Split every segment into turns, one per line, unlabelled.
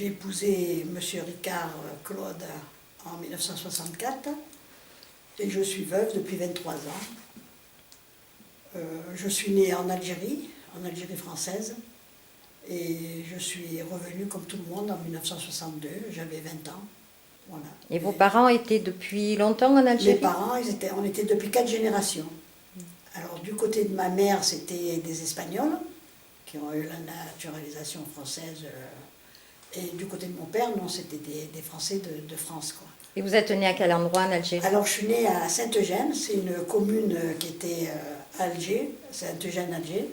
J'ai épousé M. Ricard Claude en 1964 et je suis veuve depuis 23 ans. Je suis née en Algérie française, et je suis revenue comme tout le monde en 1962, j'avais 20 ans. Voilà.
Et vos parents étaient depuis longtemps en Algérie?
Mes parents, on était depuis 4 générations. Alors du côté de ma mère, c'était des Espagnols qui ont eu la naturalisation française. Et du côté de mon père, non, c'était des Français de France, quoi.
Et vous êtes né à quel endroit en Algérie?
Alors je suis née à Saint-Eugène, c'est une commune qui était à Alger, Saint-Eugène-Alger,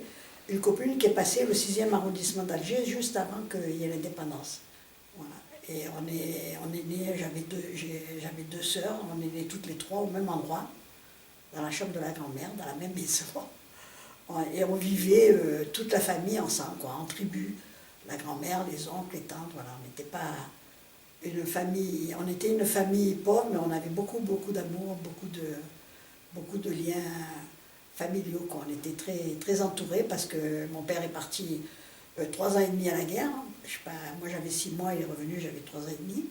une commune qui est passée au 6e arrondissement d'Alger juste avant qu'il y ait l'indépendance. Voilà. Et on est nés, j'avais deux sœurs, on est nés toutes les trois au même endroit, dans la chambre de la grand-mère, dans la même maison. Et on vivait toute la famille ensemble, quoi, en tribu. La grand-mère, les oncles, les tantes, voilà, on n'était pas une famille, on était une famille pauvre, mais on avait beaucoup d'amour, beaucoup de liens familiaux, quoi. On était très entourés parce que mon père est parti 3 ans et demi à la guerre. Je sais pas, moi j'avais 6 mois, il est revenu, j'avais 3 ans et demi.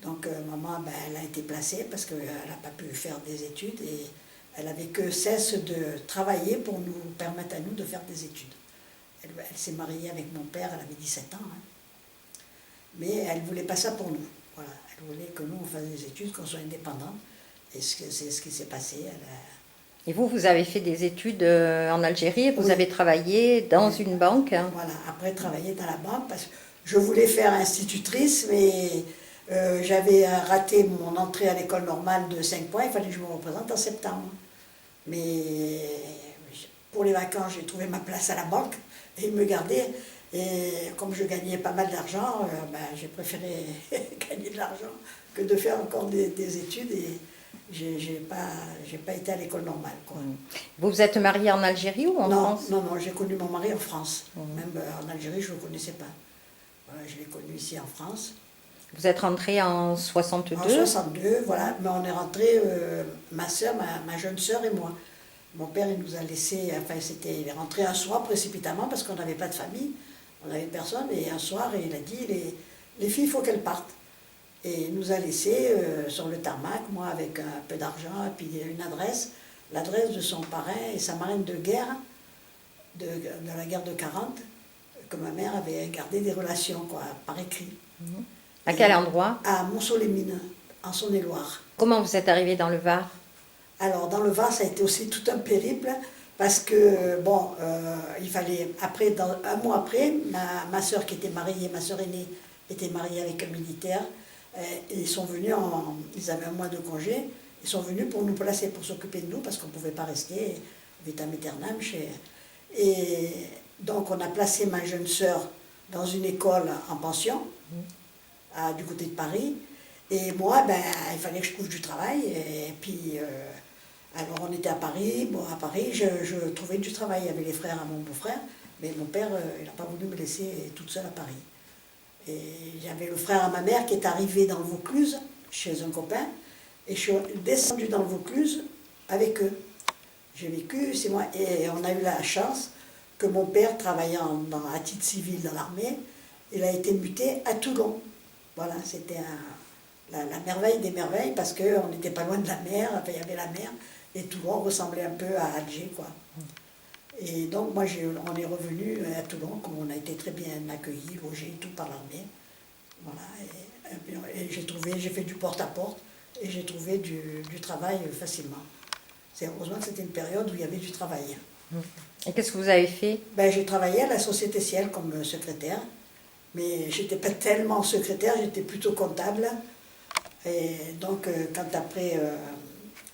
Donc maman, ben, elle a été placée parce qu'elle n'a pas pu faire des études et elle avait que cesse de travailler pour nous permettre à nous de faire des études. Elle s'est mariée avec mon père, elle avait 17 ans. Hein. Mais elle ne voulait pas ça pour nous. Voilà. Elle voulait que nous, on fasse des études, qu'on soit indépendants. Et c'est ce qui s'est passé.
Et vous avez fait des études en Algérie, vous
Oui.
avez travaillé dans une banque.
Voilà, après travailler dans la banque, parce que je voulais faire institutrice, mais j'avais raté mon entrée à l'école normale de 5 points, il fallait que je me représente en septembre. Mais pour les vacances, j'ai trouvé ma place à la banque, et ils me gardaient. Et comme je gagnais pas mal d'argent, ben, j'ai préféré gagner de l'argent que de faire encore des études. Et j'ai pas été à l'école normale, quoi.
Vous vous êtes marié en Algérie ou en France?
Non, j'ai connu mon mari en France. Même en Algérie, je ne le connaissais pas. Voilà, je l'ai connu ici en France.
Vous êtes rentré en 62?
En 62, voilà. Mais on est rentré, ma soeur, ma jeune sœur et moi. Mon père, il nous a laissé, enfin, il est rentré un soir précipitamment parce qu'on n'avait pas de famille. On n'avait personne. Et un soir, il a dit, les filles, il faut qu'elles partent. Et il nous a laissé sur le tarmac, moi avec un peu d'argent et puis une adresse, l'adresse de son parrain et sa marraine de guerre, de la guerre de 40, que ma mère avait gardé des relations, quoi, par écrit.
À quel endroit?
À Montceau-les-Mines, en Saône-et-Loire.
Comment vous êtes arrivé dans le Var?
Alors dans le Var, ça a été aussi tout un périple, parce que, bon, il fallait, après, un mois après, ma soeur qui était mariée, ma soeur aînée, était mariée avec un militaire. Ils sont venus, ils avaient un mois de congé, ils sont venus pour nous placer, pour s'occuper de nous, parce qu'on ne pouvait pas rester vitam aeternam Et donc on a placé ma jeune sœur dans une école en pension, du côté de Paris. Et moi, ben, il fallait que je trouve du travail. Et puis, alors on était à Paris. Bon, à Paris, je trouvais du travail. Il y avait les frères à mon beau-frère, mais mon père, il n'a pas voulu me laisser toute seule à Paris. Et j'avais le frère à ma mère qui est arrivé dans le Vaucluse, chez un copain, et je suis descendue dans le Vaucluse avec eux. J'ai vécu, c'est moi, et on a eu la chance que mon père, travaillant à titre civil dans l'armée, il a été muté à Toulon. Voilà, c'était la merveille des merveilles, parce qu'on n'était pas loin de la mer, enfin, il y avait la mer, et Toulon ressemblait un peu à Alger, quoi. Et donc, moi, on est revenu à Toulon, comme on a été très bien accueillis, logés, tout par l'armée. Voilà, et j'ai fait du porte-à-porte, et j'ai trouvé du travail facilement. Heureusement que c'était une période où il y avait du travail.
Et qu'est-ce que vous avez fait?
Ben, j'ai travaillé à la Société Ciel comme secrétaire, mais je n'étais pas tellement secrétaire, j'étais plutôt comptable. Et donc, quand après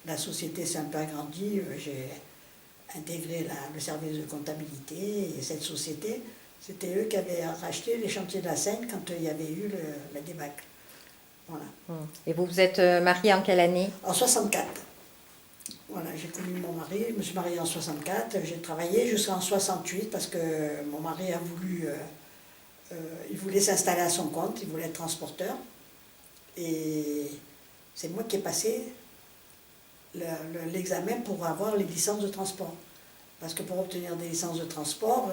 la société s'est un peu agrandie, j'ai intégré le service de comptabilité, et cette société, c'était eux qui avaient racheté les chantiers de la Seine quand il y avait eu la débâcle. Voilà.
Et vous vous êtes marié en quelle année?
En 64. Voilà, j'ai connu mon mari, je me suis mariée en 64, j'ai travaillé jusqu'en 68 parce que mon mari a voulu, il voulait s'installer à son compte, il voulait être transporteur. Et c'est moi qui ai passé l'examen pour avoir les licences de transport. Parce que pour obtenir des licences de transport,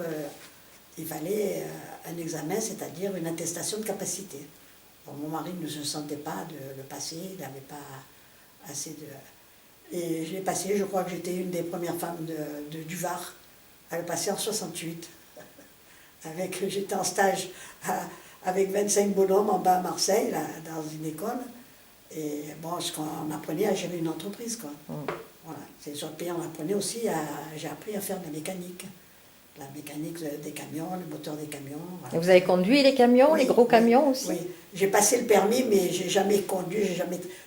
il fallait un examen, c'est-à-dire une attestation de capacité. Bon, mon mari ne se sentait pas de le passer, il n'avait pas assez de... Et je l'ai passé, je crois que j'étais une des premières femmes du Var à le passer en 68. J'étais en stage avec 25 bonhommes en bas à Marseille, là, dans une école. Et bon, on apprenait à gérer une entreprise, quoi. Voilà. C'est sur le pays, on apprenait aussi j'ai appris à faire de la mécanique. La mécanique des camions, le moteur des camions. Voilà.
Et vous avez conduit les camions,
Oui,
les gros camions
oui,
aussi?
Oui, j'ai passé le permis, mais j'ai jamais conduit,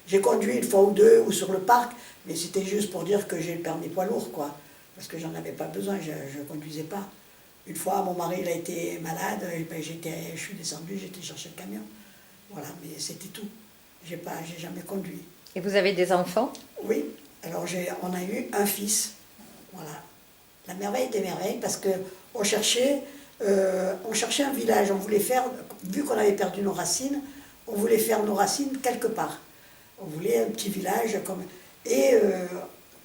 j'ai conduit une fois ou deux, ou sur le parc, mais c'était juste pour dire que j'ai le permis poids lourd, quoi. Parce que j'en avais pas besoin, je ne conduisais pas. Une fois, mon mari il a été malade, et ben, je suis descendue, j'étais chercher le camion. Voilà, mais c'était tout. J'ai jamais conduit.
Et vous avez des enfants?
Oui, alors on a eu un fils, voilà. La merveille des merveilles, parce qu'on cherchait un village, on voulait faire, vu qu'on avait perdu nos racines, on voulait faire nos racines quelque part. On voulait un petit village comme... Et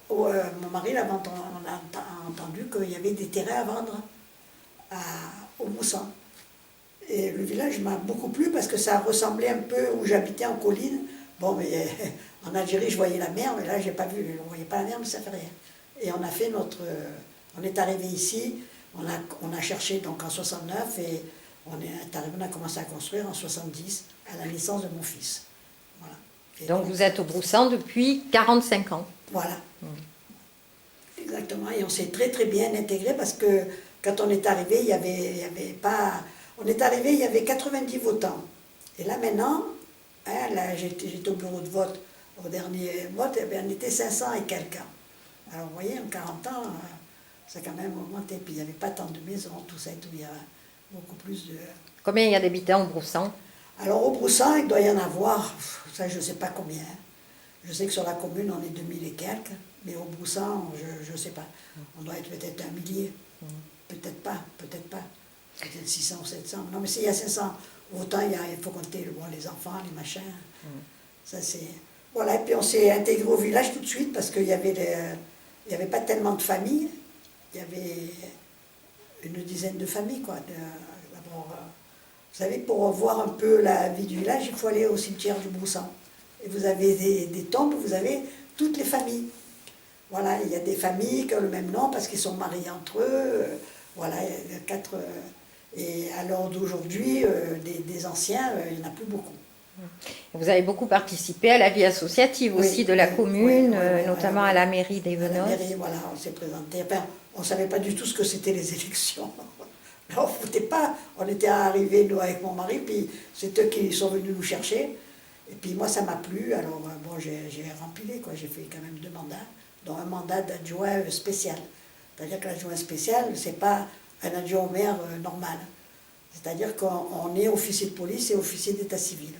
mon mari, on a entendu qu'il y avait des terrains à vendre au Moussan. Et le village m'a beaucoup plu parce que ça ressemblait un peu où j'habitais en colline. Bon, mais en Algérie, je voyais la mer, mais là, j'ai pas vu, on ne voyait pas la mer, mais ça fait rien. Et on a fait on est arrivé ici, on a cherché donc en 69 et on a commencé à construire en 70 à la naissance de mon fils. Voilà.
Donc vous êtes au Broussan depuis 45 ans.
Voilà. Exactement. Et on s'est très très bien intégré parce que quand on est arrivé, il y avait pas... On est arrivé, il y avait 90 votants. Et là maintenant, hein, là, j'étais au bureau de vote, au dernier vote, et bien, on était 500 et quelques. Alors vous voyez, en 40 ans, ça a quand même augmenté. Puis il n'y avait pas tant de maisons, tout ça et tout. Il y a beaucoup plus de...
Combien il y a d'habitants au Broussan?
Alors au Broussan, il doit y en avoir, ça je ne sais pas combien. Je sais que sur la commune, on est 2000 et quelques, mais au Broussan, je ne sais pas. On doit être peut-être 1 millier. Peut-être pas, peut-être pas. Peut-être 600 ou 700. Non, mais s'il y a 500 votants, il faut compter les enfants, les machins. Ça c'est... Voilà, et puis on s'est intégré au village tout de suite parce qu'il y avait pas tellement de familles. Il y avait une dizaine de familles, quoi. D'abord, vous savez, pour voir un peu la vie du village, il faut aller au cimetière du Broussan. Et vous avez des tombes, vous avez toutes les familles. Voilà, il y a des familles qui ont le même nom parce qu'ils sont mariés entre eux. Voilà, il y a 4... et à l'heure d'aujourd'hui, des anciens, il n'y en a plus beaucoup.
Vous avez beaucoup participé à la vie associative aussi de la commune, notamment à la mairie d'Évenos.
À la mairie, voilà, on s'est présenté. Enfin, on ne savait pas du tout ce que c'était les élections. On ne foutait pas. On était arrivés, nous, avec mon mari, puis c'est eux qui sont venus nous chercher. Et puis moi, ça m'a plu. Alors, bon, j'ai rempli, quoi. J'ai fait quand même 2 mandats, dont un mandat d'adjoint spécial. C'est-à-dire que l'adjoint spécial, ce n'est pas un adjoint au maire normal. C'est-à-dire qu'on est officier de police et officier d'état civil.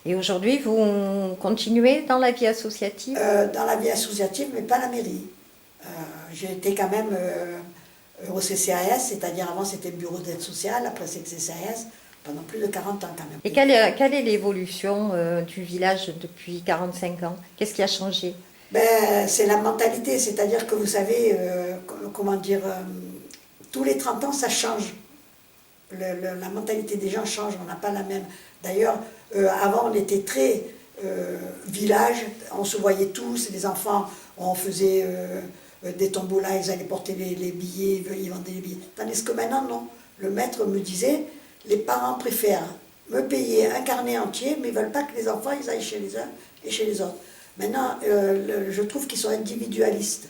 Et aujourd'hui, vous continuez dans la vie associative?
Dans la vie associative, mais pas la mairie. J'ai été quand même au CCAS, c'est-à-dire avant c'était le bureau d'aide sociale, après c'est le CCAS, pendant plus de 40 ans quand même.
Et quelle est l'évolution du village depuis 45 ans? Qu'est-ce qui a changé?
Ben, c'est la mentalité, c'est-à-dire que vous savez, comment dire, tous les 30 ans ça change. La mentalité des gens change, on n'a pas la même. D'ailleurs, avant on était très village, on se voyait tous, les enfants, on faisait des tombolas, ils allaient porter les billets, ils vendaient les billets. Tandis que maintenant, non. Le maître me disait, les parents préfèrent me payer un carnet entier, mais ils ne veulent pas que les enfants ils aillent chez les uns et chez les autres. Maintenant, je trouve qu'ils sont individualistes.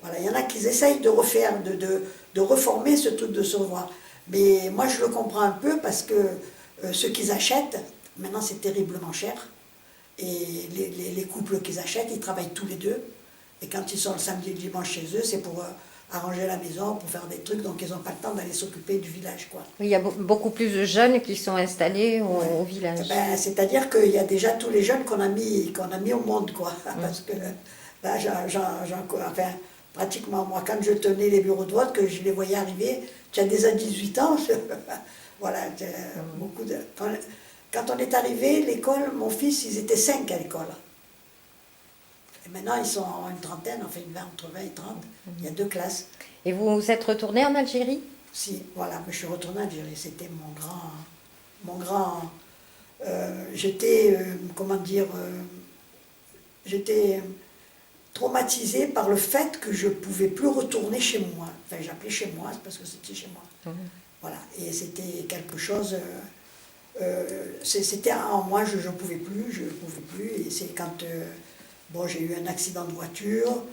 Voilà, il y en a qui essayent de refaire, de reformer ce truc de se revoir. Mais moi, je le comprends un peu parce que ce qu'ils achètent, maintenant, c'est terriblement cher. Et les couples qu'ils achètent, ils travaillent tous les deux. Et quand ils sont le samedi et le dimanche chez eux, c'est pour arranger la maison, pour faire des trucs. Donc, ils n'ont pas le temps d'aller s'occuper du village, quoi.
Il y a beaucoup plus de jeunes qui sont installés au village.
Ben, c'est-à-dire qu'il y a déjà tous les jeunes qu'on a mis au monde, quoi. Parce que là, enfin, pratiquement, moi, quand je tenais les bureaux de vote, que je les voyais arriver, tu as déjà 18 ans, voilà, beaucoup de... Quand on est arrivé, l'école, mon fils, ils étaient 5 à l'école. Et maintenant, ils sont une trentaine, enfin, entre 20 et 30. Il y a 2 classes.
Et vous êtes retourné en Algérie?
Si, voilà, mais je suis retournée en Algérie, c'était mon grand, j'étais, comment dire, j'étais traumatisée par le fait que je ne pouvais plus retourner chez moi. Enfin, j'appelais chez moi, c'est parce que c'était chez moi. Voilà, et c'était quelque chose, c'était en moi, je ne pouvais plus, et c'est quand, bon, j'ai eu un accident de voiture,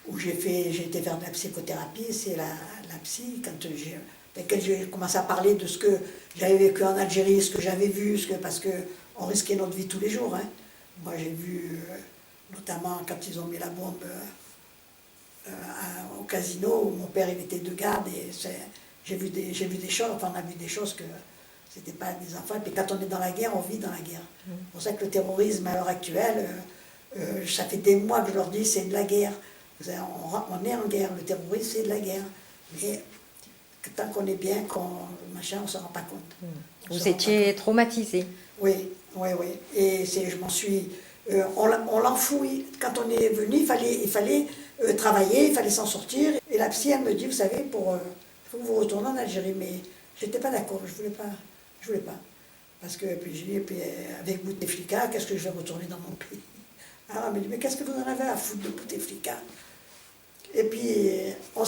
où j'ai été faire de la psychothérapie, c'est la psy, quand j'ai commencé à parler de ce que j'avais vécu en Algérie, ce que j'avais vu, parce qu'on risquait notre vie tous les jours. Hein. Moi j'ai vu, notamment quand ils ont mis la bombe au casino, où mon père il était de garde, et j'ai vu des choses, enfin on a vu des choses que c'était pas des enfants, et puis quand on est dans la guerre, on vit dans la guerre. C'est pour ça que le terrorisme à l'heure actuelle, ça fait des mois que je leur dis c'est de la guerre. On est en guerre, le terrorisme c'est de la guerre. Mais tant qu'on est bien, machin, on ne se rend pas compte.
Vous étiez traumatisée.
Oui. Et je m'en suis... on l'enfouit. Quand on est venu, il fallait travailler, il fallait s'en sortir. Et la psy, elle me dit, vous savez, il faut que vous retourniez en Algérie. Mais je n'étais pas d'accord, je voulais pas. Parce que, puis j'ai dit, puis avec Bouteflika, qu'est-ce que je vais retourner dans mon pays? Alors elle me dit, mais qu'est-ce que vous en avez à foutre de Bouteflika? Et puis, on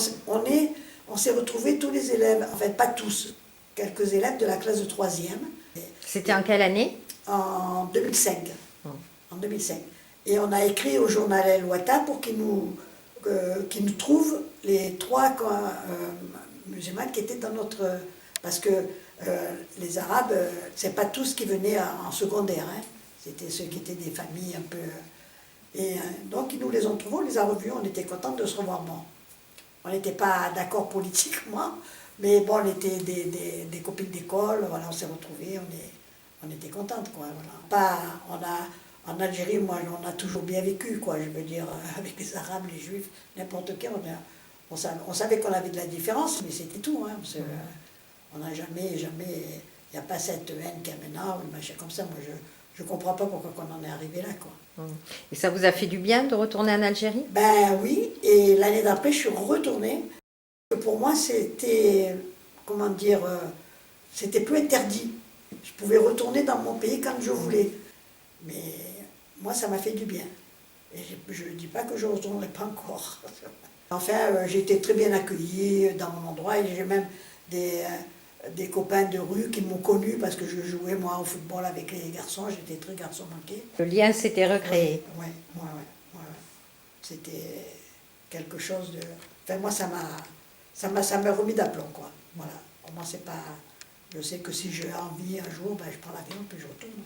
s'est retrouvés tous les élèves, en fait pas tous, quelques élèves de la classe de 3e.
C'était en quelle année?
En 2005. En 2005. Et on a écrit au journal El Ouata pour qu'il nous trouve les 3 musulmans qui étaient dans notre... Parce que les Arabes, c'est pas tous qui venaient en secondaire, hein. C'était ceux qui étaient des familles un peu... Et donc ils nous les ont trouvés, on les a revus, on était contents de se revoir. Bon, on n'était pas d'accord politiquement, mais bon, on était des copines d'école, voilà, on s'est retrouvés, on était contentes, quoi. Voilà. En Algérie, moi, on a toujours bien vécu, quoi, je veux dire, avec les Arabes, les Juifs, n'importe qui, on savait qu'on avait de la différence, mais c'était tout, hein, parce que, on n'a jamais, il n'y a pas cette haine qu'il y a maintenant, ou machin comme ça, moi, je ne comprends pas pourquoi on en est arrivé là, quoi.
Et ça vous a fait du bien de retourner en Algérie?
Ben oui, et l'année d'après, je suis retournée. Pour moi, c'était, comment dire, c'était plus interdit. Je pouvais retourner dans mon pays quand je voulais. Mais moi, ça m'a fait du bien. Et je ne dis pas que je ne retournerai pas encore. Enfin, j'ai été très bien accueillie dans mon endroit, et j'ai même des copains de rue qui m'ont connue parce que je jouais moi au football avec les garçons, j'étais très garçon manqué.
Le lien s'était recréé.
Oui. C'était quelque chose de... Enfin moi ça m'a remis d'aplomb, quoi. Voilà. Pour moi c'est pas... Je sais que si j'ai envie un jour, ben, je prends l'avion puis je retourne.